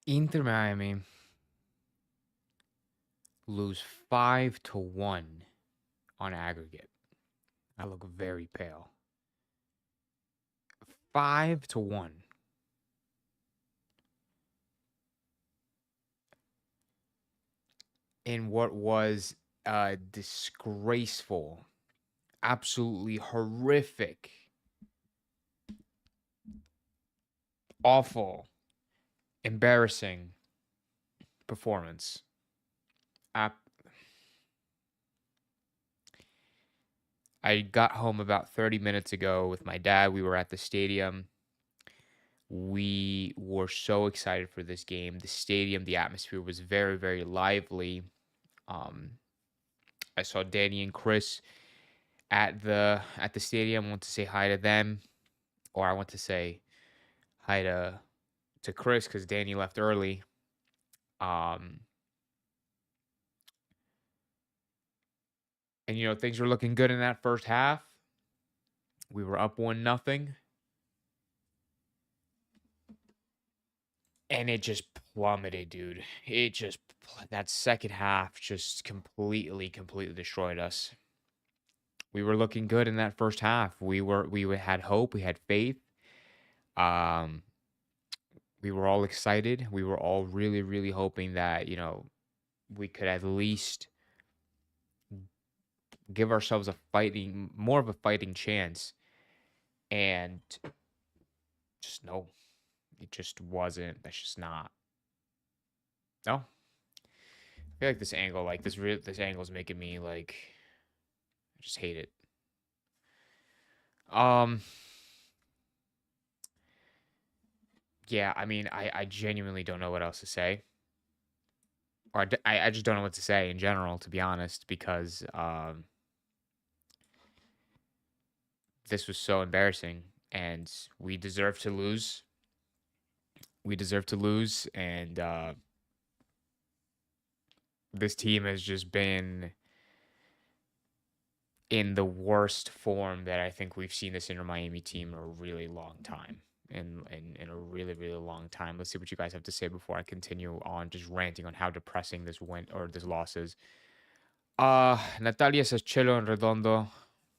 Inter Miami lose 5-1 on aggregate. I look very pale. 5-1. In what was disgraceful, absolutely horrific, awful, embarrassing performance. I got home about 30 minutes ago with my dad. We were at the stadium. We were so excited for this game. The stadium, the atmosphere was very, very lively. I saw Danny and Chris at the stadium. I want to say hi to them, or I want to say hi to Chris because Danny left early. And things were looking good in that first half. We were up 1-0. And it just plummeted, dude. That second half just completely destroyed us. We were looking good in that first half. We had hope, we had faith. We were all excited. We were all really, really hoping that, we could at least give ourselves more of a fighting chance. And just no. It just wasn't. That's just not. No. I feel like this angle, this angle is making me I just hate it. Yeah, I mean, I genuinely don't know what else to say. Or I just don't know what to say in general, to be honest, because this was so embarrassing and we deserve to lose. We deserve to lose, and this team has just been in the worst form that I think we've seen this Inter Miami team in a really long time. In a really, really long time. Let's see what you guys have to say before I continue on just ranting on how depressing this loss is. Natalia says Chelo and Redondo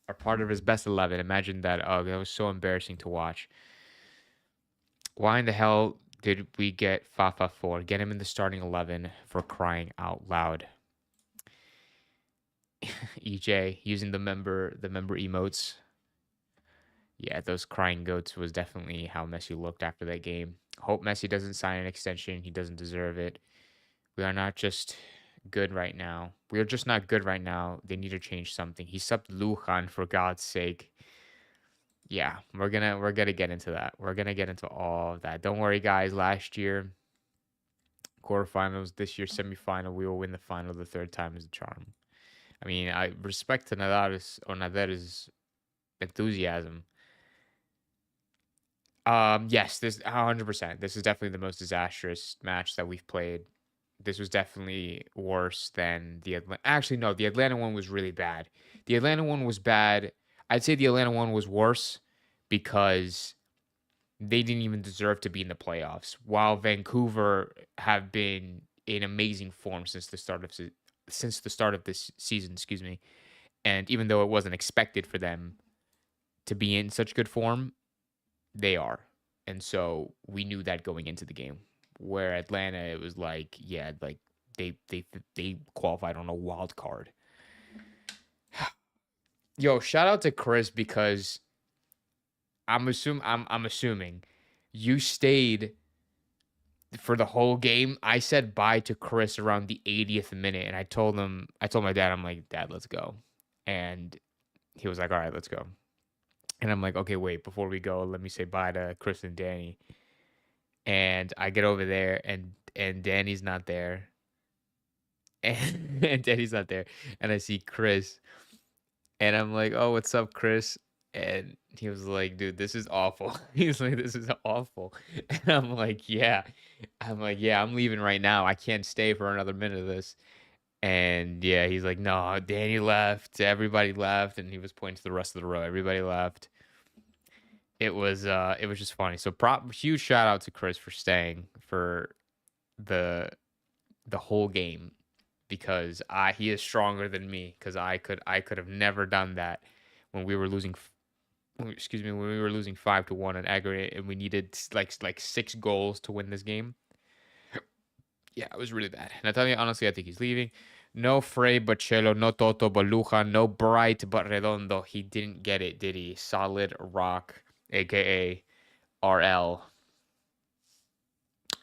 are part of his best 11. Imagine that. Oh, that was so embarrassing to watch. Why in the hell did we get Fafa for? Get him in the starting 11 for crying out loud. EJ using the member emotes. Yeah, those crying goats was definitely how Messi looked after that game. Hope Messi doesn't sign an extension. He doesn't deserve it. We are not just good right now. We are just not good right now. They need to change something. He subbed Lujan, for God's sake. Yeah, we're gonna get into that. We're gonna get into all of that. Don't worry, guys. Last year, quarterfinals. This year, semifinal. We will win the final. The third time is the charm. I mean, I respect to Nader's enthusiasm. Yes, this 100%. This is definitely the most disastrous match that we've played. This was definitely worse than the Atlanta. Actually, no, the Atlanta one was really bad. The Atlanta one was bad. I'd say the Atlanta one was worse because they didn't even deserve to be in the playoffs. While Vancouver have been in amazing form since the start of this season, excuse me. And even though it wasn't expected for them to be in such good form, they are. And so we knew that going into the game. Where Atlanta, it was like, yeah, like they qualified on a wild card. Yo, shout out to Chris because I'm assuming you stayed for the whole game. I said bye to Chris around the 80th minute, and I told my dad, I'm like, Dad, let's go. And he was like, all right, let's go. And I'm like, okay, wait, before we go, let me say bye to Chris and Danny. And I get over there, and Danny's not there. And Danny's not there. And I see Chris. And I'm like, oh, what's up, Chris? And he was like, dude, this is awful. He's like, this is awful. And I'm like, yeah. I'm leaving right now. I can't stay for another minute of this. And yeah, he's like, no, Danny left, everybody left, and he was pointing to the rest of the row. Everybody left. It was just funny. So huge shout out to Chris for staying for the the whole game because I he is stronger than me because I could have never done that when we were losing excuse me when we were losing 5-1 in aggregate and we needed like 6 goals to win this game. Yeah, it was really bad. And I tell you honestly, I think he's leaving. No Frey but Chelo, no Toto but Luja, no Bright but Redondo. He didn't get it, did he? Solid rock, aka RL.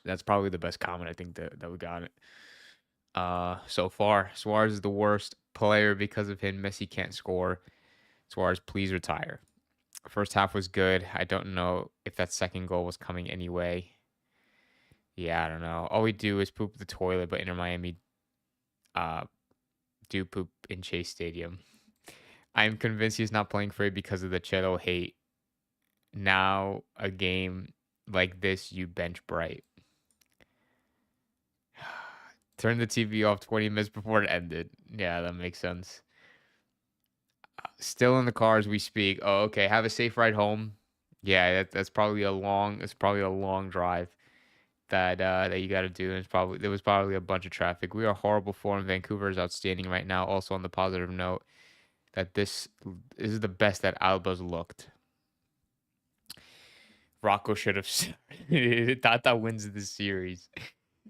That's probably the best comment I think that we got it. So far, Suarez is the worst player because of him. Messi can't score. Suarez, please retire. First half was good. I don't know if that second goal was coming anyway. Yeah, I don't know. All we do is poop the toilet, but Inter Miami uh do poop in Chase Stadium. I am convinced he's not playing for it because of the Cheto hate. Now a game like this, you bench Bright. Turn the TV off 20 minutes before it ended. Yeah, that makes sense. Still in the car as we speak. Oh, okay. Have a safe ride home. Yeah, that's probably a long. It's probably a long drive that you got to do. And there was probably a bunch of traffic. We are horrible form. Vancouver is outstanding right now. Also on the positive note that this is the best that Alba's looked. Rocco should have started. Tata wins this series.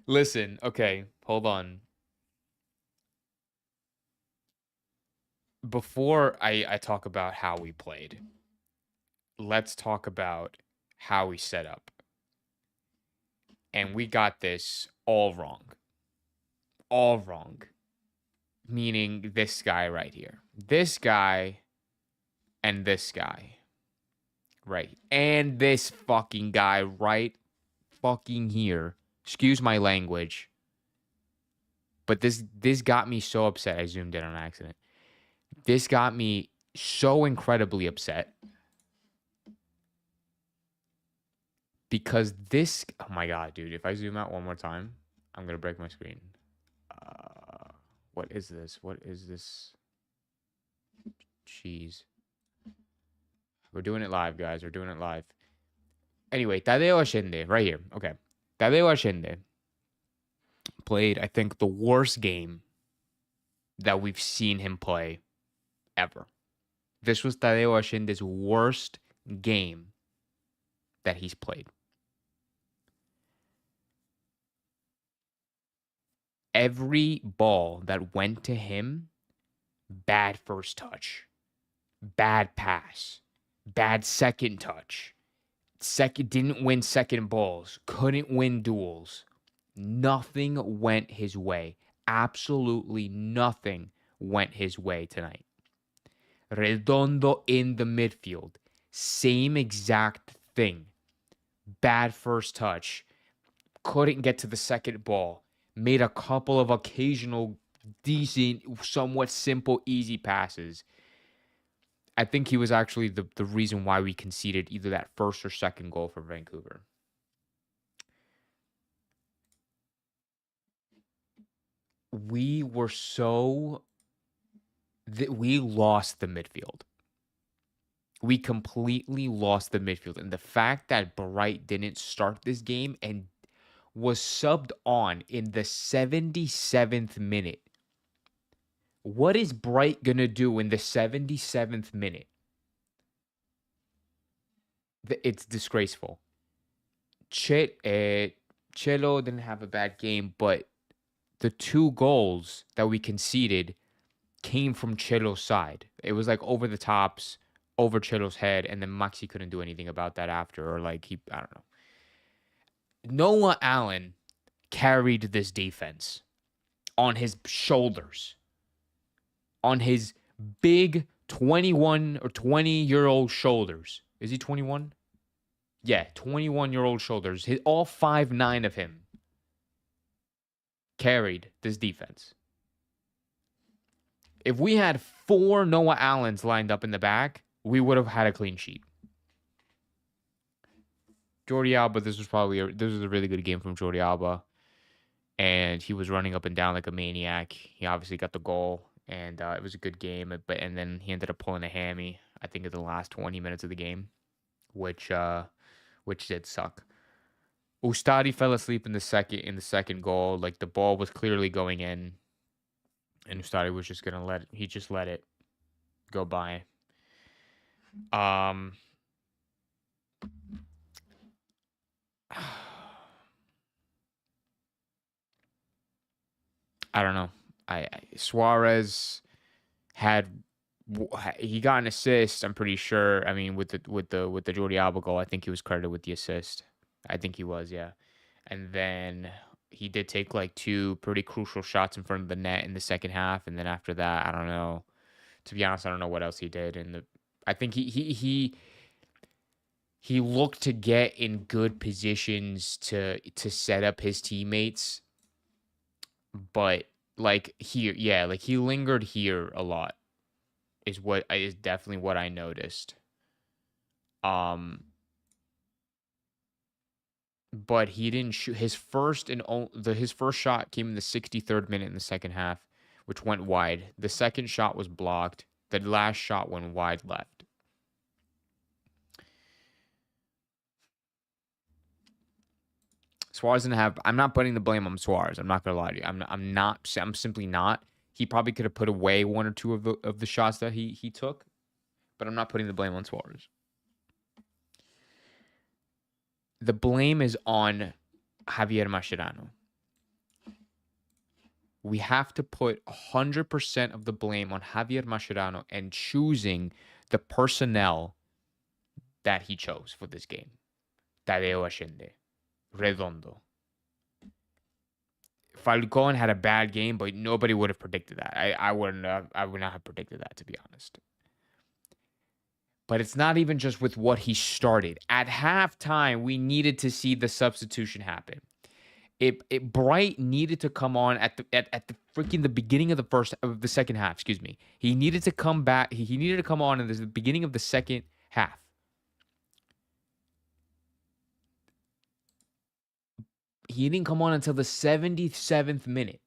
Listen, okay, hold on. Before I talk about how we played, let's talk about how we set up. And we got this all wrong. All wrong. Meaning this guy right here. This guy and this guy. Right. And this fucking guy right fucking here. Excuse my language. But this got me so upset. I zoomed in on accident. This got me so incredibly upset. Because this, oh my god, dude, if I zoom out one more time, I'm going to break my screen. What is this? What is this? Jeez. We're doing it live, guys. We're doing it live. Anyway, Tadeo Allende, right here. Okay. Tadeo Allende played, I think, the worst game that we've seen him play ever. This was Tadeo Allende's worst game that he's played. Every ball that went to him, bad first touch, bad pass, bad second touch, didn't win second balls, couldn't win duels. Nothing went his way. Absolutely nothing went his way tonight. Redondo in the midfield, same exact thing. Bad first touch, couldn't get to the second ball. Made a couple of occasional decent, somewhat simple, easy passes. I think he was actually the reason why we conceded either that first or second goal for Vancouver. We were so... we lost the midfield. We completely lost the midfield. And the fact that Bright didn't start this game and was subbed on in the 77th minute. What is Bright going to do in the 77th minute? It's disgraceful. Chelo didn't have a bad game, but the 2 goals that we conceded came from Chelo's side. It was like over the tops, over Chelo's head, and then Maxi couldn't do anything about that after, or like I don't know. Noah Allen carried this defense on his shoulders, on his big 21 or 20-year-old shoulders. Is he 21? Yeah, 21-year-old shoulders. All 5'9" of him carried this defense. If we had 4 Noah Allens lined up in the back, we would have had a clean sheet. Jordi Alba, this was a really good game from Jordi Alba. And and he was running up and down like a maniac. He obviously got the goal, and it was a good game. And then he ended up pulling a hammy, I think, in the last 20 minutes of the game, which did suck. Ustadi fell asleep in the second goal. Like the ball was clearly going in, and Ustadi was just gonna let it go by. Um, I don't know. Suarez had he got an assist. I'm pretty sure. I mean, with the Jordi Alba goal, I think he was credited with the assist. I think he was, yeah. And then he did take like two pretty crucial shots in front of the net in the second half. And then after that, I don't know. To be honest, I don't know what else he did. I think he looked to get in good positions to set up his teammates, but like here, yeah, like he lingered here a lot. Is definitely what I noticed. Um, but he didn't shoot his first shot came in the 63rd minute in the second half, which went wide. The second shot was blocked. The last shot went wide left. Suarez didn't have. I'm not putting the blame on Suarez. I'm not gonna lie to you. I'm not. I'm simply not. He probably could have put away one or two of the shots that he took, but I'm not putting the blame on Suarez. The blame is on Javier Mascherano. We have to put 100% of the blame on Javier Mascherano and choosing the personnel that he chose for this game. Tadeo Allende, Redondo. Falcon had a bad game, but nobody would have predicted that. I would not have predicted that, to be honest. But it's not even just with what he started. At halftime, we needed to see the substitution happen. Bright needed to come on at the freaking the beginning of the second half. Excuse me. He needed to come back. He needed to come on in the beginning of the second half. He didn't come on until the 77th minute.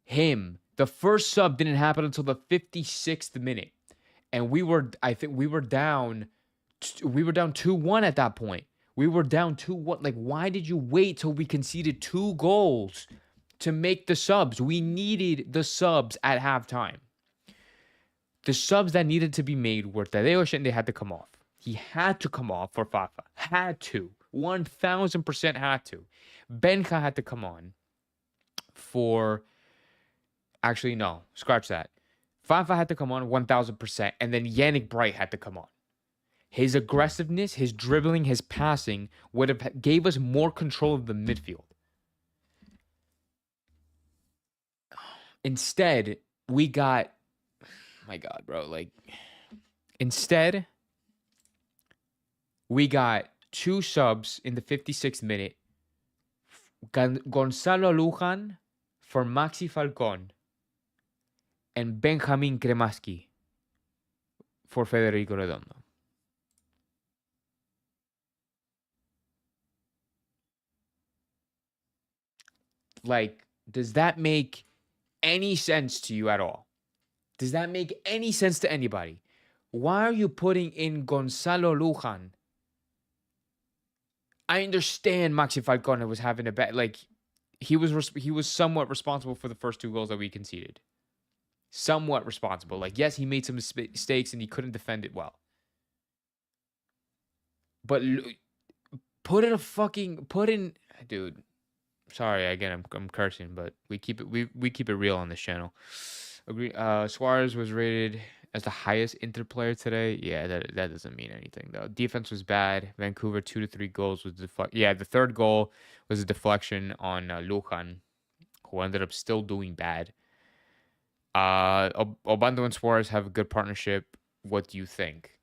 The first sub didn't happen until the 56th minute. And I think we were down 2-1 at that point. We were down 2-1. Like, why did you wait till we conceded 2 goals to make the subs? We needed the subs at halftime. The subs that needed to be made were Tadeo Allende had to come off. He had to come off for Fafa. Had to. 1,000% had to. Benja had to come on for... Actually, no. Scratch that. Fafa had to come on 1,000%. And then Yannick Bright had to come on. His aggressiveness, his dribbling, his passing would have gave us more control of the midfield. Instead, we got... My God, bro. Like... Instead, we got 2 subs in the 56th minute. Gonzalo Lujan for Maxi Falcon. And Benjamin Kremaski for Federico Redondo. Like, does that make any sense to you at all? Does that make any sense to anybody? Why are you putting in Gonzalo Lujan? I understand Maxi Falcone was having a bad, like, he was somewhat responsible for the first 2 goals that we conceded. Somewhat responsible. Like, yes, he made some mistakes and he couldn't defend it well. But put in, dude. Sorry, again, I'm cursing, but we keep it real on this channel. Agree. Suarez was rated as the highest Inter player today. Yeah, that doesn't mean anything though. Defense was bad. Vancouver 2 to 3 goals was Yeah, the third goal was a deflection on Lujan, who ended up still doing bad. Obando and Suarez have a good partnership. What do you think?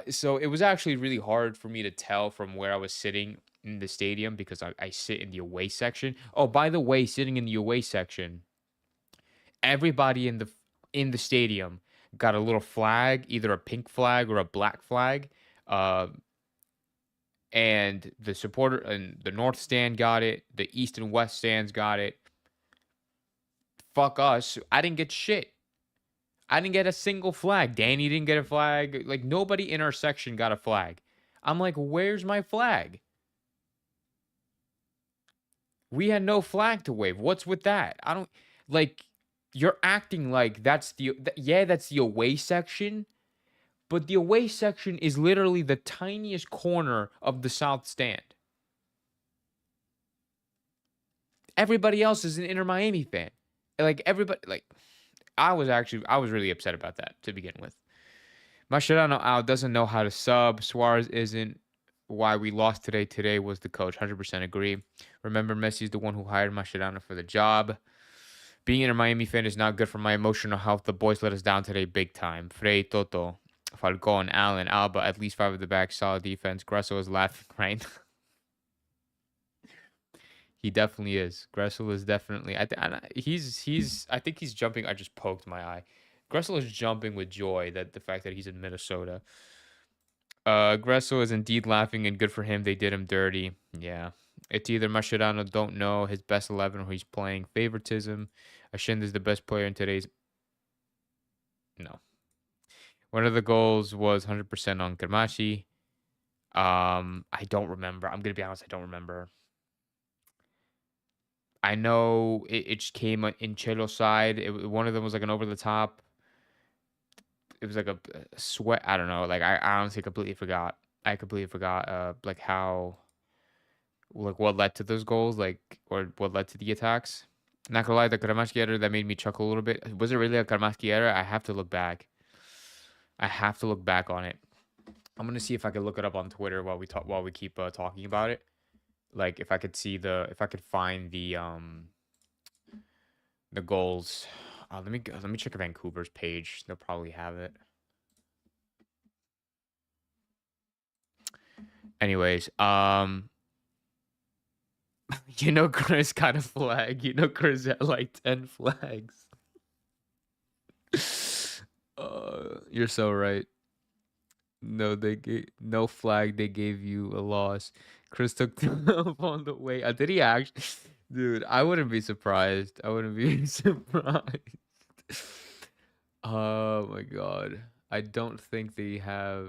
So it was actually really hard for me to tell from where I was sitting in the stadium because I sit in the away section. Oh, by the way, sitting in the away section, everybody in the stadium got a little flag, either a pink flag or a black flag. And the supporter and the north stand got it. The east and west stands got it. fuck us. I didn't get shit. I didn't get a single flag. Danny didn't get a flag. Like, nobody in our section got a flag. I'm like, where's my flag? We had no flag to wave. What's with that? I don't like. You're acting like that's that's the away section, but the away section is literally the tiniest corner of the south stand. Everybody else is an Inter Miami fan. Like everybody, like I was really upset about that to begin with. Mascherano out doesn't know how to sub. Suarez isn't. Why we lost today. Today was the coach. 100% agree. Remember, Messi's the one who hired Mascherano for the job. Being a Miami fan is not good for my emotional health. The boys let us down today big time. Frey, Toto, Falcon, Allen, Alba, at least 5 of the back. Solid defense. Gressel is laughing right. He definitely is. Gressel is definitely. I think he's jumping. I just poked my eye. Gressel is jumping with joy that the fact that he's in Minnesota. Gressel is indeed laughing, and good for him. They did him dirty. Yeah. It's either Mascherano don't know his best 11 or he's playing favoritism. Ashind is the best player in today's. No. One of the goals was 100% on Kermashi. I don't remember. I'm going to be honest. I don't remember. I know it just came in Chelo's side. One of them was like an over the top. It was like a sweat. I don't know. Like I honestly completely forgot. I completely forgot. Like how. Like what led to those goals, like or what led to the attacks. Not gonna lie, the Karamaski error that made me chuckle a little bit. Was it really a Karamaski error? I have to look back. I have to look back on it. I'm gonna see if I can look it up on Twitter while we keep talking about it. Like if I could find the goals. Let me check Vancouver's page. They'll probably have it. Anyways, you know Chris got a flag. You know Chris had like 10 flags. You're so right. No, they gave no flag. They gave you a loss. Chris took them on the way. Did he actually? Dude, I wouldn't be surprised. I wouldn't be surprised. Oh my god. I don't think they have.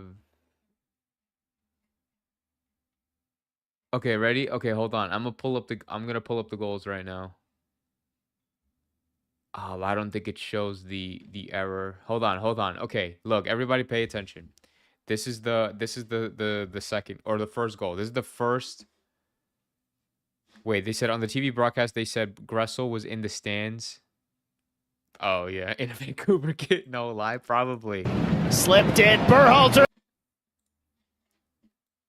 Okay, ready? Okay, hold on. I'm gonna pull up the goals right now. Oh, I don't think it shows the error. Hold on. Okay, look, everybody pay attention. This is the second or the first goal. This is the first. Wait, they said on the TV broadcast they said Gressel was in the stands. Oh yeah, in a Vancouver kit. No lie, probably. Slipped in, Berhalter.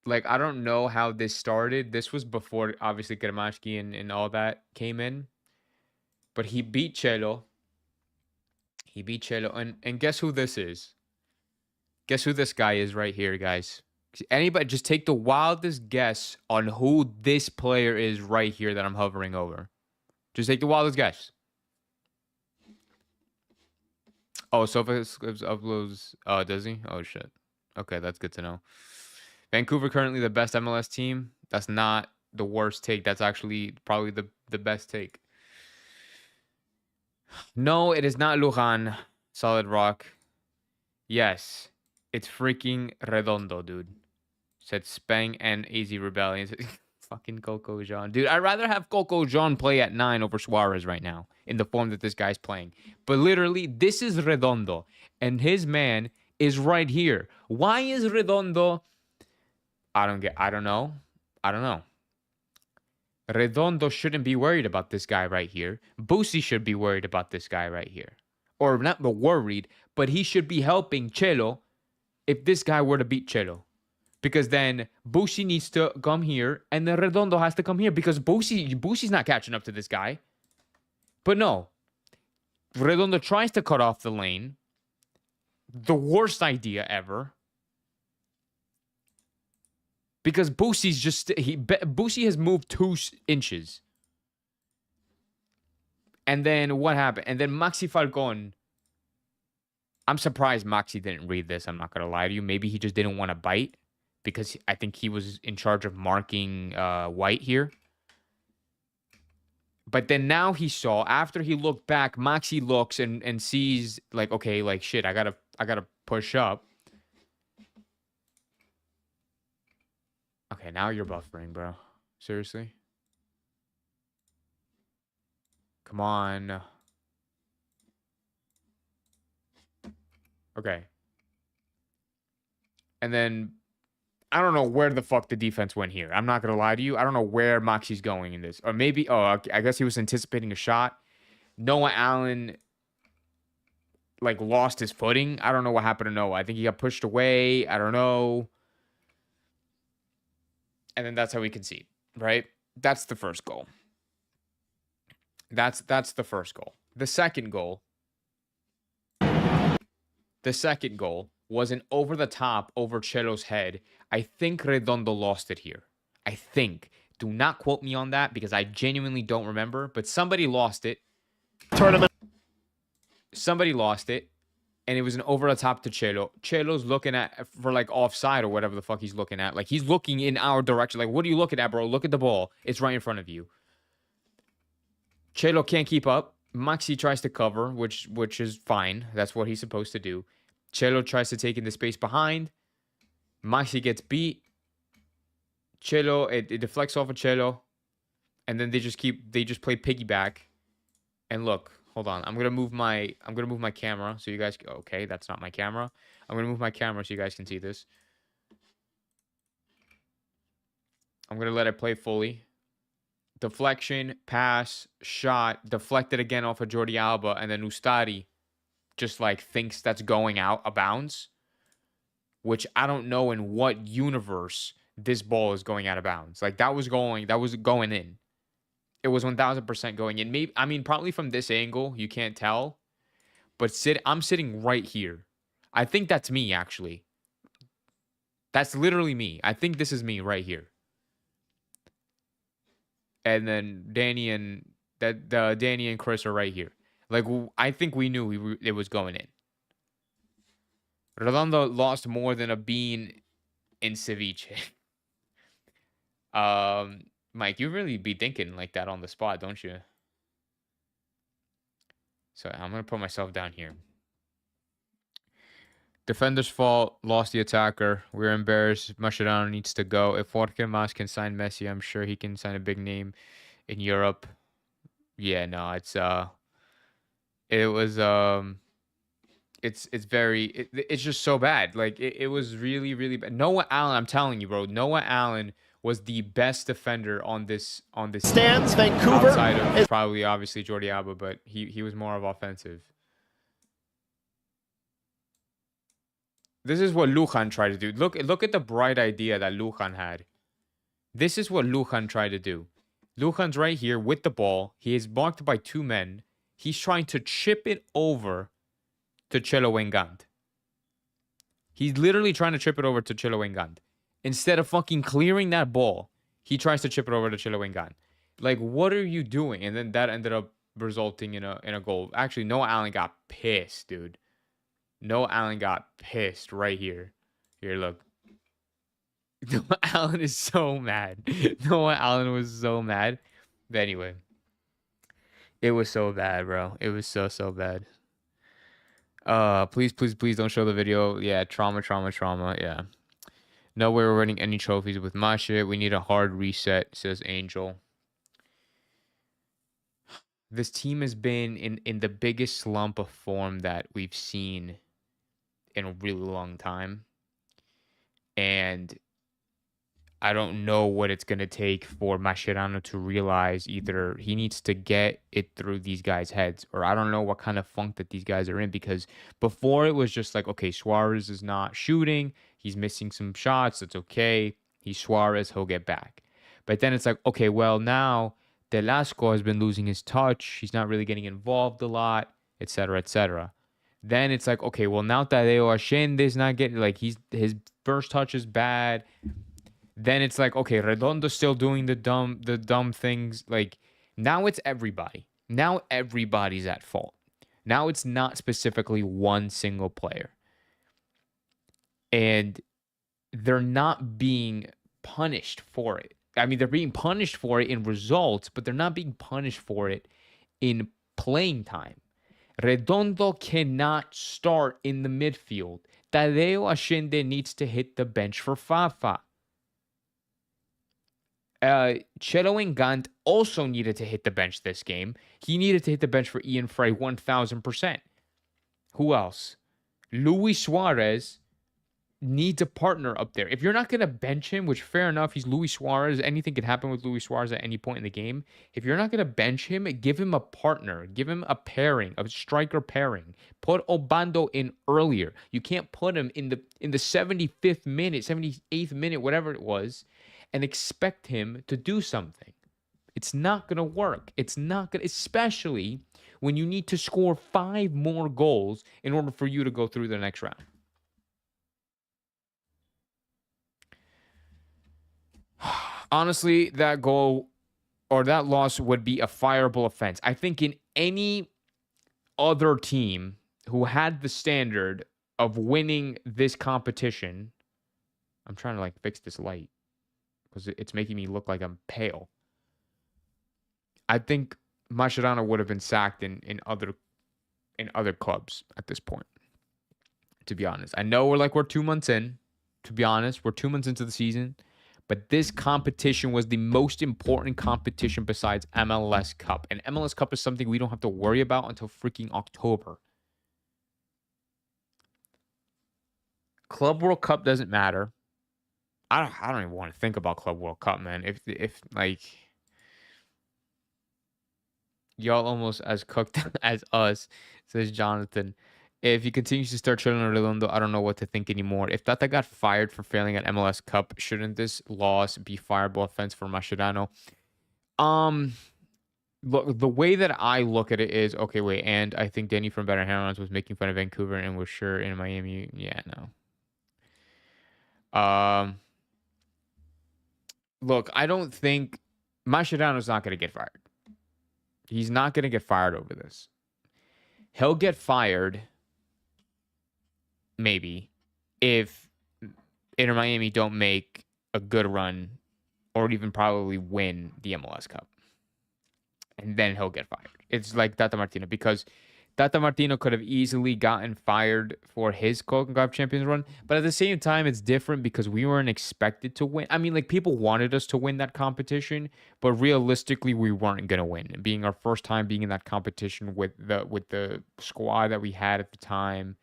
Like I don't know how this started. This was before obviously Gramashki and all that came in. But he beat Chelo. And guess who this is? Guess who this guy is right here, guys? Anybody just take the wildest guess on who this player is right here that I'm hovering over. Just take the wildest guess. Oh, so if it uploads, oh, does he? Oh shit. Okay, that's good to know. Vancouver currently the best MLS team. That's not the worst take. That's actually probably the best take. No, it is not Lujan. Solid Rock. Yes, it's freaking Redondo, dude. Said Spang and AZ Rebellion. Fucking Coco Jean. Dude, I'd rather have Coco Jean play at 9 over Suarez right now in the form that this guy's playing. But literally, this is Redondo. And his man is right here. Why is Redondo? I don't know. Redondo shouldn't be worried about this guy right here. Boosie should be worried about this guy right here. Or not worried, but he should be helping Chelo if this guy were to beat Chelo. Because then Boosie needs to come here, and then Redondo has to come here because Boosie's not catching up to this guy. But no. Redondo tries to cut off the lane. The worst idea ever. Because Boosie has moved 2 inches. And then what happened? And then Maxi Falcon. I'm surprised Maxi didn't read this. I'm not going to lie to you. Maybe he just didn't want to bite. Because I think he was in charge of marking White here. But then now he saw, after he looked back, Maxi looks and sees like, okay, like shit, I gotta push up. Okay, now you're buffering, bro. Seriously? Come on. Okay. And then I don't know where the fuck the defense went here. I'm not gonna lie to you. I don't know where Moxie's going in this. Or maybe, oh, I guess he was anticipating a shot. Noah Allen like lost his footing. I don't know what happened to Noah. I think he got pushed away. I don't know. And then that's how we concede, right? That's the first goal. That's the first goal. The second goal was an over the top over Chelo's head. I think Redondo lost it here. I think. Do not quote me on that because I genuinely don't remember, but somebody lost it. Somebody lost it, and it was an over the top to Chelo. Chelo's looking at for like offside or whatever the fuck he's looking at. Like he's looking in our direction. Like, what are you looking at, bro? Look at the ball. It's right in front of you. Chelo can't keep up. Maxi tries to cover, which is fine. That's what he's supposed to do. Chelo tries to take in the space behind. Maxi gets beat. Chelo, it deflects off of Chelo. And then they just play piggyback. And look, hold on. I'm gonna move my camera so you guys, okay, that's not my camera. I'm gonna move my camera so you guys can see this. I'm gonna let it play fully. Deflection, pass, shot, deflected again off of Jordi Alba, and then Ustari just like thinks that's going out of bounds, which I don't know in what universe this ball is going out of bounds. Like that was going in. It was 1000% going in. Maybe, I mean, probably from this angle you can't tell, but I'm sitting right here. I think that's me actually. That's literally me. I think this is me right here. And then Danny and Chris are right here. Like I think we knew it was going in. Redondo lost more than a bean in ceviche. Mike, you really be thinking like that on the spot, don't you? So I'm gonna put myself down here. Defender's fault, lost the attacker. We're embarrassed. Mascherano needs to go. If Jorge Mas can sign Messi, I'm sure he can sign a big name in Europe. Yeah, no, it's just so bad. Like it was really, really bad. Noah Allen, I'm telling you, bro, Noah Allen was the best defender on this stands team. Vancouver outside of probably obviously Jordi Alba, but he was more of offensive. This is what Lujan tried to do. Look at the bright idea that Lujan had. This is what Lujan tried to do. Lujan's right here with the ball. He is marked by two men. He's trying to chip it over to Chelo Wengand. He's literally trying to chip it over to Chelo Wengand. Instead of fucking clearing that ball, he tries to chip it over to Chelo Wengand. Like, what are you doing? And then that ended up resulting in a goal. Actually, Noah Allen got pissed, dude. Noah Allen got pissed right here. Here, look. Noah Allen is so mad. Noah Allen was so mad. But anyway, it was so bad, bro. It was so bad. Please don't show the video. Yeah, trauma. Yeah. No way we're winning any trophies with my shit. We need a hard reset, says Angel. This team has been in the biggest slump of form that we've seen in a really long time. And I don't know what it's going to take for Mascherano to realize either he needs to get it through these guys' heads, or I don't know what kind of funk that these guys are in, because before it was just like, okay, Suarez is not shooting. He's missing some shots. It's okay. He's Suarez. He'll get back. But then it's like, okay, well, now Velasco has been losing his touch. He's not really getting involved a lot, etc., etc. Then it's like, okay, well, now Tadeo Ashende is not getting, like, his first touch is bad. Then it's like, okay, Redondo's still doing the dumb things. Like, now it's everybody. Now everybody's at fault. Now it's not specifically one single player. And they're not being punished for it. I mean, they're being punished for it in results, but they're not being punished for it in playing time. Redondo cannot start in the midfield. Tadeo Ashende needs to hit the bench for Fafa. Cheto and Gant also needed to hit the bench this game. He needed to hit the bench for Ian Frey 1,000%. Who else? Luis Suarez needs a partner up there. If you're not going to bench him, which fair enough, he's Luis Suarez. Anything could happen with Luis Suarez at any point in the game. If you're not going to bench him, give him a partner. Give him a pairing, a striker pairing. Put Obando in earlier. You can't put him in the 75th minute, 78th minute, whatever it was, and expect him to do something. It's not going to work. It's not going to, especially when you need to score 5 more goals in order for you to go through the next round. Honestly, that goal or that loss would be a fireable offense. I think in any other team who had the standard of winning this competition, I'm trying to like fix this light because it's making me look like I'm pale. I think Mascherano would have been sacked in other clubs at this point, to be honest. I know we're 2 months in. To be honest, we're 2 months into the season. But this competition was the most important competition besides MLS Cup. And MLS Cup is something we don't have to worry about until freaking October. Club World Cup doesn't matter. I don't even want to think about Club World Cup, man. If like y'all almost as cooked as us, says Jonathan. If he continues to start trailing Redondo, I don't know what to think anymore. If Tata got fired for failing at MLS Cup, shouldn't this loss be fireable offense for Mascherano? Look, the way that I look at it is, okay, wait, and I think Danny from Better Headlines was making fun of Vancouver and was sure in Miami. Yeah, no. Look, I don't think Mascherano's not going to get fired. He's not going to get fired over this. He'll get fired maybe if Inter Miami don't make a good run or even probably win the MLS Cup. And then he'll get fired. It's like Tata Martino, because Tata Martino could have easily gotten fired for his CONCACAF Champions run. But at the same time, it's different because we weren't expected to win. I mean, like, people wanted us to win that competition, but realistically, we weren't going to win. And being our first time being in that competition with the squad that we had at the time,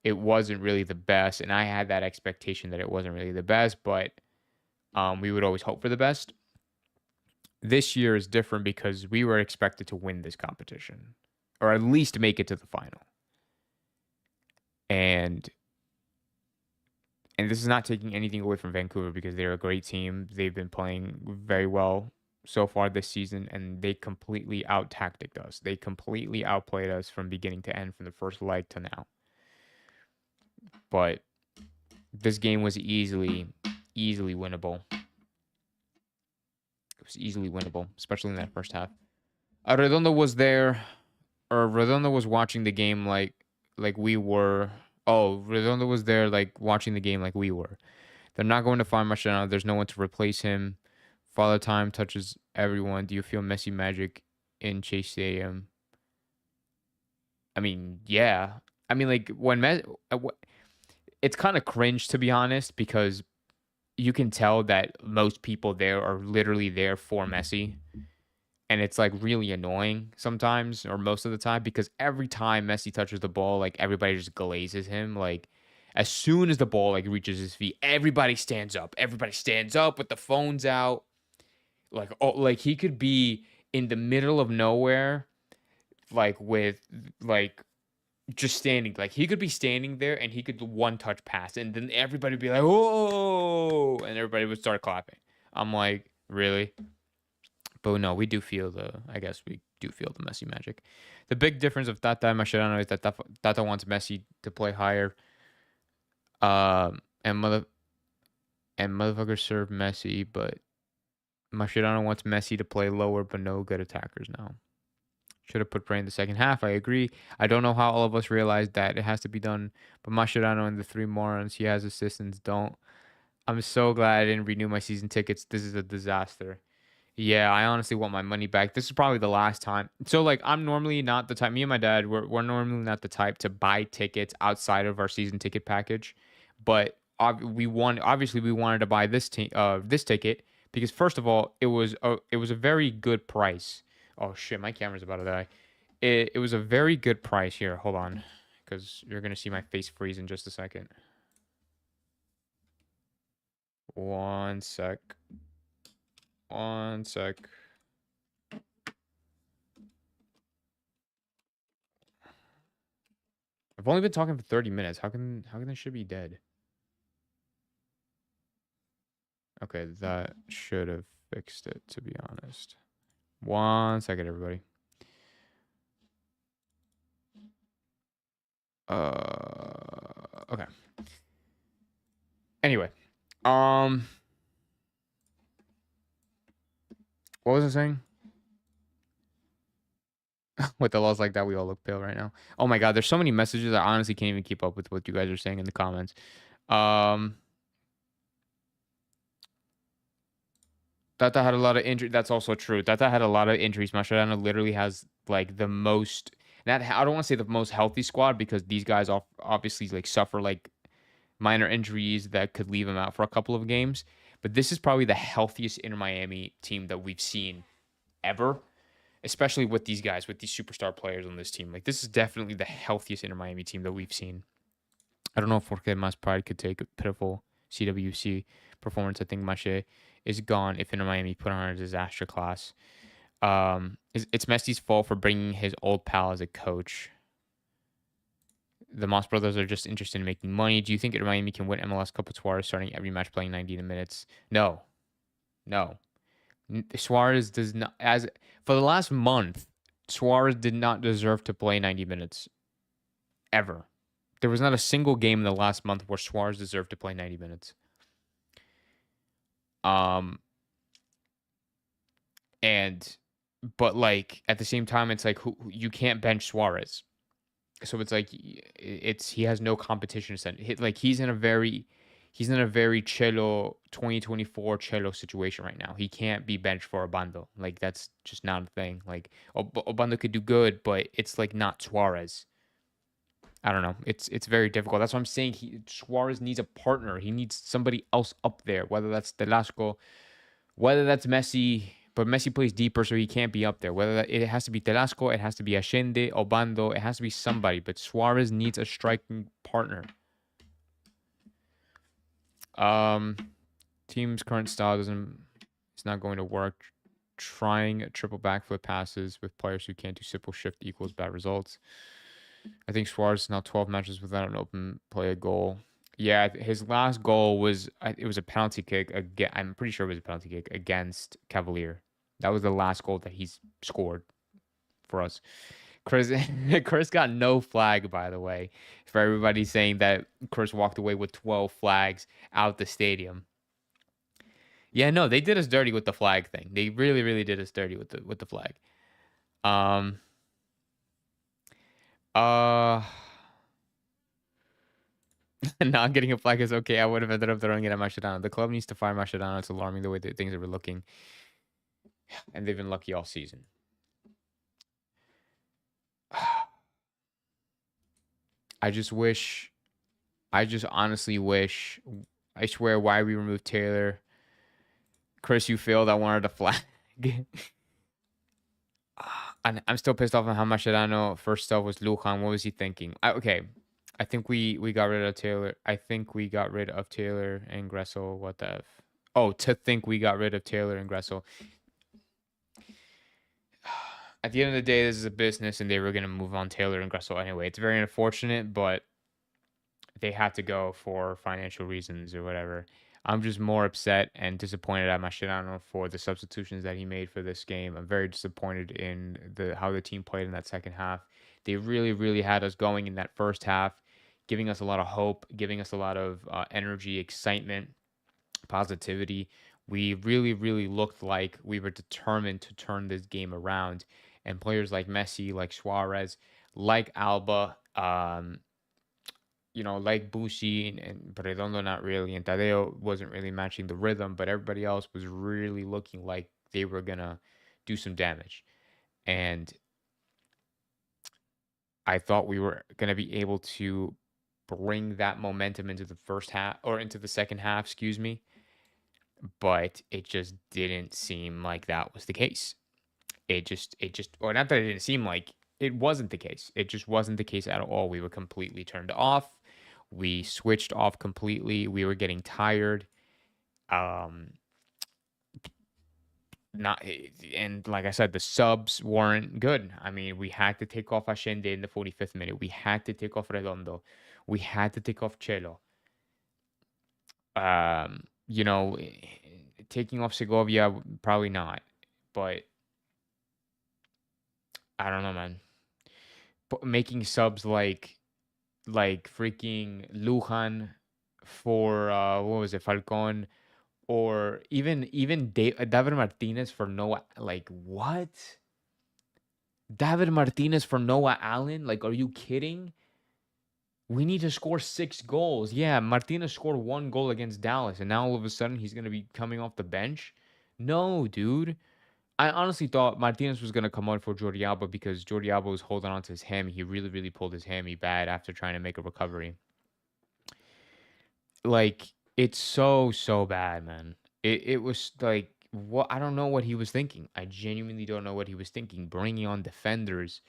it wasn't really the best, and I had that expectation that it wasn't really the best, but we would always hope for the best. This year is different because we were expected to win this competition, or at least make it to the final. And this is not taking anything away from Vancouver because they're a great team. They've been playing very well so far this season, and they completely out-tacticked us. They completely outplayed us from beginning to end, from the first leg to now. But this game was easily winnable. It was easily winnable, especially in that first half. Redondo was there, or Redondo was watching the game like we were. Oh, Redondo was there like watching the game like we were. They're not going to find Mascherano. There's no one to replace him. Father Time touches everyone. Do you feel Messi magic in Chase Stadium? I mean, yeah. I mean, like, it's kind of cringe, to be honest, because you can tell that most people there are literally there for Messi. And it's like really annoying sometimes, or most of the time, because every time Messi touches the ball, like, everybody just glazes him. Like, as soon as the ball like reaches his feet, everybody stands up. Everybody stands up with the phones out. Like, oh, like he could be in the middle of nowhere, like with like just standing. Like, he could be standing there and he could one touch pass, and then everybody would be like, "Oh!" and everybody would start clapping. I'm like, really? But no, we do feel I guess we do feel the Messi magic. The big difference of Tata and Mascherano is that Tata wants Messi to play higher. And motherfuckers serve Messi, but Mascherano wants Messi to play lower, but no good attackers now. Should have put Bray in the second half. I agree. I don't know how all of us realized that it has to be done, but Mascherano and the three morons he has assistants don't. I'm so glad I didn't renew my season tickets. This is a disaster. Yeah, I honestly want my money back. This is probably the last time. So like I'm normally not the type, me and my dad, we're normally not the type to buy tickets outside of our season ticket package. But obviously we wanted to buy this ticket because first of all, it was a very good price. Oh shit, my camera's about to die. It was a very good price here. Hold on. Because you're gonna see my face freeze in just a second. One sec. One sec. I've only been talking for 30 minutes. How can this shit be dead? Okay, that should have fixed it, to be honest. One second, everybody. Okay. Anyway, um, what was I saying? With the laws like that, we all look pale right now. Oh my god, there's so many messages. I honestly can't even keep up with what you guys are saying in the comments. Um, Tata had a lot of injury. That's also true. Tata had a lot of injuries. Mascherano literally has like the most. Not I don't want to say the most healthy squad because these guys obviously like suffer like minor injuries that could leave him out for a couple of games. But this is probably the healthiest Inter Miami team that we've seen ever, especially with these guys, with these superstar players on this team. Like this is definitely the healthiest Inter Miami team that we've seen. I don't know if Jorge Maspride could take a pitiful CWC performance. I think Mache is gone if Inter Miami put on a disaster class. It's Messi's fault for bringing his old pal as a coach. The Moss brothers are just interested in making money. Do you think Inter Miami can win MLS Cup with Suarez starting every match playing 90 minutes? No. No. Suarez does not as for the last month, Suarez did not deserve to play 90 minutes ever. There was not a single game in the last month where Suarez deserved to play 90 minutes. And but like at the same time it's like you can't bench Suarez. So it's like he has no competition. Like he's in a very cello 2024 cello situation right now. He can't be benched for Obando. Like that's just not a thing. Like Obando could do good, but it's like not Suarez. I don't know. It's very difficult. That's what I'm saying. Suarez needs a partner. He needs somebody else up there, whether that's Telasco, whether that's Messi. But Messi plays deeper, so he can't be up there. It has to be Telasco, it has to be Allende, Obando, it has to be somebody. But Suarez needs a striking partner. Team's current style it's not going to work. Trying triple backflip passes with players who can't do simple shift equals bad results. I think Suarez is now 12 matches without an open play goal. Yeah, his last goal was it was a penalty kick. Again, I'm pretty sure it was a penalty kick against Cavalier. That was the last goal that he's scored for us. Chris got no flag, by the way, for everybody saying that Chris walked away with 12 flags out the stadium. Yeah, no, they did us dirty with the flag thing. They really, really did us dirty with the flag. Not getting a flag is okay. I would have ended up throwing it at Mascherano. The club needs to fire Mascherano. It's alarming the way that things are looking. And they've been lucky all season. I just honestly wish, I swear why we removed Taylor. Chris, you failed. I wanted a flag. I'm still pissed off on how Mascherano first stuff was Lujan. What was he thinking? Okay. I think we got rid of Taylor. I think we got rid of Taylor and Gressel. What the F? Oh, to think we got rid of Taylor and Gressel. At the end of the day, this is a business, and they were going to move on Taylor and Gressel anyway. It's very unfortunate, but they had to go for financial reasons or whatever. I'm just more upset and disappointed at Mascherano for the substitutions that he made for this game. I'm very disappointed in how the team played in that second half. They really, really had us going in that first half, giving us a lot of hope, giving us a lot of energy, excitement, positivity. We really, really looked like we were determined to turn this game around. And players like Messi, like Suarez, like Alba, like Bushi and Redondo, not really, and Tadeo wasn't really matching the rhythm, but everybody else was really looking like they were gonna do some damage. And I thought we were gonna be able to bring that momentum into the first half or into the second half, excuse me, but it just didn't seem like that was the case. Or not that it didn't seem like it wasn't the case. It just wasn't the case at all. We were completely turned off. We switched off completely. We were getting tired. Um, not and like I said, the subs weren't good. I mean, we had to take off Ashende in the 45th minute. We had to take off Redondo. We had to take off Chelo. Um, you know, eh, Taking off Segovia, probably not. But I don't know, man. Making subs like freaking Lujan for what was it, Falcon, or even David Martinez for Noah. Like what? David Martinez for Noah Allen? Like, are you kidding? We need to score 6 goals. Yeah, Martinez scored 1 goal against Dallas, and now all of a sudden he's gonna be coming off the bench. No, dude. I honestly thought Martinez was gonna come on for Jordi Alba because Jordi Alba was holding on to his hammy. He really, really pulled his hammy bad after trying to make a recovery. Like, it's so bad, man. It was like what I don't know what he was thinking. I genuinely don't know what he was thinking. Bringing on defenders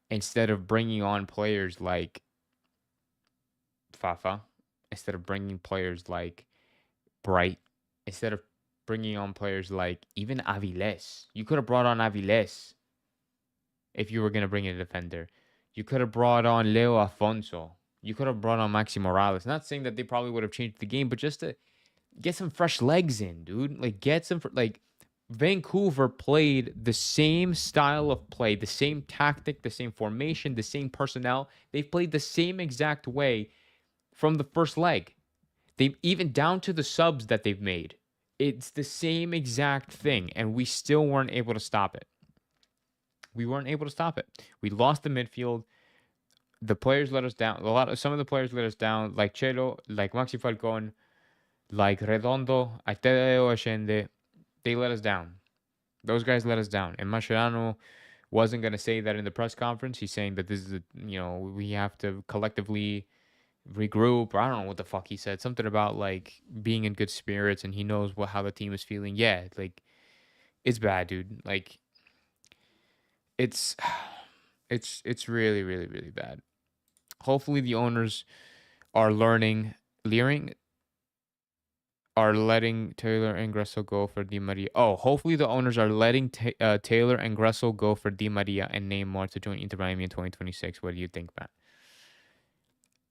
instead of bringing on players like Fafa, instead of bringing players like Bright, instead of bringing on players like even Aviles. You could have brought on Aviles if you were gonna bring in a defender. You could have brought on Leo Afonso. You could have brought on Maxi Morales. Not saying that they probably would have changed the game, but just to get some fresh legs in, dude. Like get some like Vancouver played the same style of play, the same tactic, the same formation, the same personnel. They've played the same exact way from the first leg. They've even down to the subs that they've made. It's the same exact thing, and we still weren't able to stop it. We weren't able to stop it. We lost the midfield. The players let us down. Some of the players let us down, like Chelo, like Maxi Falcon, like Redondo, Tadeo Ashende. They let us down. Those guys let us down. And Mascherano wasn't going to say that in the press conference. He's saying that this is, we have to collectively regroup, or I don't know what the fuck he said. Something about like being in good spirits and he knows how the team is feeling. Yeah, like it's bad, dude. Like it's it's really, really, really bad. Hopefully the owners are learing are letting Taylor and Gressel go for Di Maria. Oh, hopefully the owners are letting Taylor and Gressel go for Di Maria and Neymar to join Inter Miami in 2026. What do you think, Matt?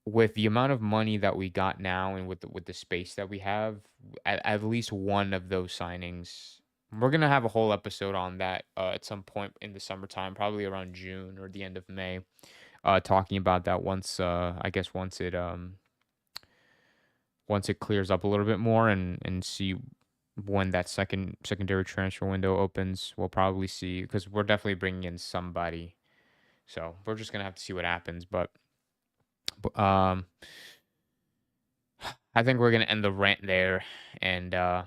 With the amount of money that we got now and with the space that we have, at least one of those signings, we're gonna have a whole episode on that at some point in the summertime, probably around June or the end of May, talking about that once I guess once it clears up a little bit more and see when that secondary transfer window opens. We'll probably see because we're definitely bringing in somebody, so we're just gonna have to see what happens. But I think we're gonna end the rant there, and I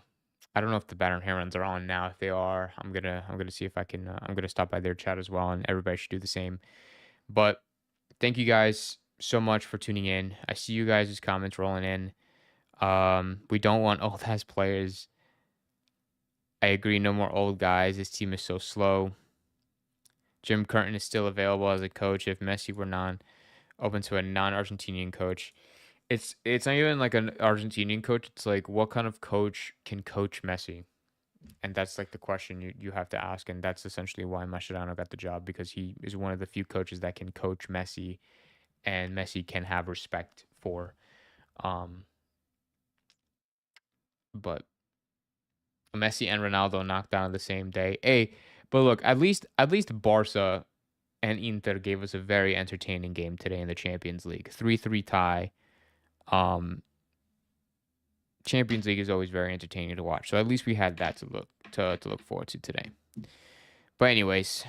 don't know if the Battern Herons are on now. If they are, I'm gonna see if I can. I'm gonna stop by their chat as well, and everybody should do the same. But thank you guys so much for tuning in. I see you guys' comments rolling in. We don't want old ass players. I agree. No more old guys. This team is so slow. Jim Curtin is still available as a coach if Messi were open to a non-Argentinian coach. It's not even like an Argentinian coach. It's like what kind of coach can coach Messi? And that's like the question you have to ask. And that's essentially why Mascherano got the job because he is one of the few coaches that can coach Messi and Messi can have respect for. Um, but Messi and Ronaldo knocked down the same day. Hey, but look, at least Barca and Inter gave us a very entertaining game today in the Champions League. 3-3 tie. Um, Champions League is always very entertaining to watch. So at least we had that to look forward to today. But anyways,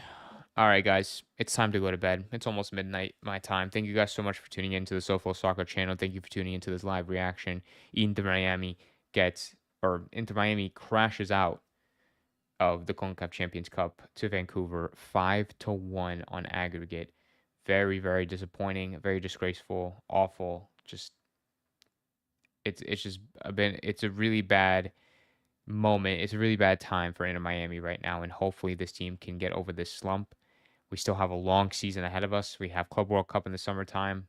All right, guys, it's time to go to bed. It's almost midnight my time. Thank you guys so much for tuning into the SoFlo Soccer channel. Thank you for tuning into this live reaction. Inter Miami crashes out of the CONCACAF Champions Cup to Vancouver 5-1 on aggregate. Very, very disappointing, very disgraceful, awful. It's a really bad moment. It's a really bad time for Inter Miami right now, and hopefully this team can get over this slump. We still have a long season ahead of us. We have Club World Cup in the summertime.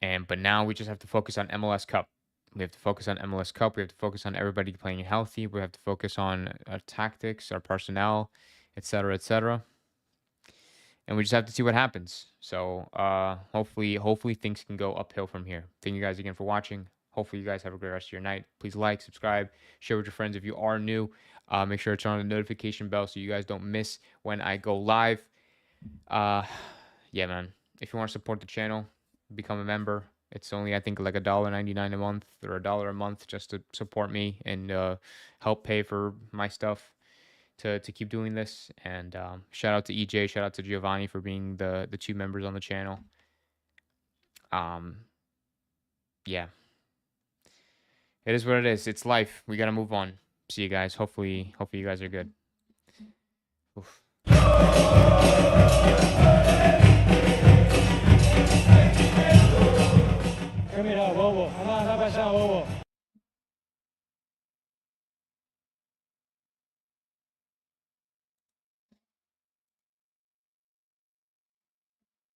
But now we just have to focus on MLS Cup. We have to focus on MLS Cup. We have to focus on everybody playing healthy. We have to focus on our tactics, our personnel, etc., etc. And we just have to see what happens. So hopefully things can go uphill from here. Thank you guys again for watching. Hopefully you guys have a great rest of your night. Please like, subscribe, share with your friends if you are new. Make sure to turn on the notification bell so you guys don't miss when I go live. Yeah, man. If you want to support the channel, become a member. It's only, I think, like $1.99 a month or $1 a month just to support me and help pay for my stuff to keep doing this. And shout out to EJ, shout out to Giovanni for being the two members on the channel. Yeah. It is what it is. It's life. We got to move on. See you guys. Hopefully you guys are good. Oof. Mira, bobo. Anda para allá, bobo.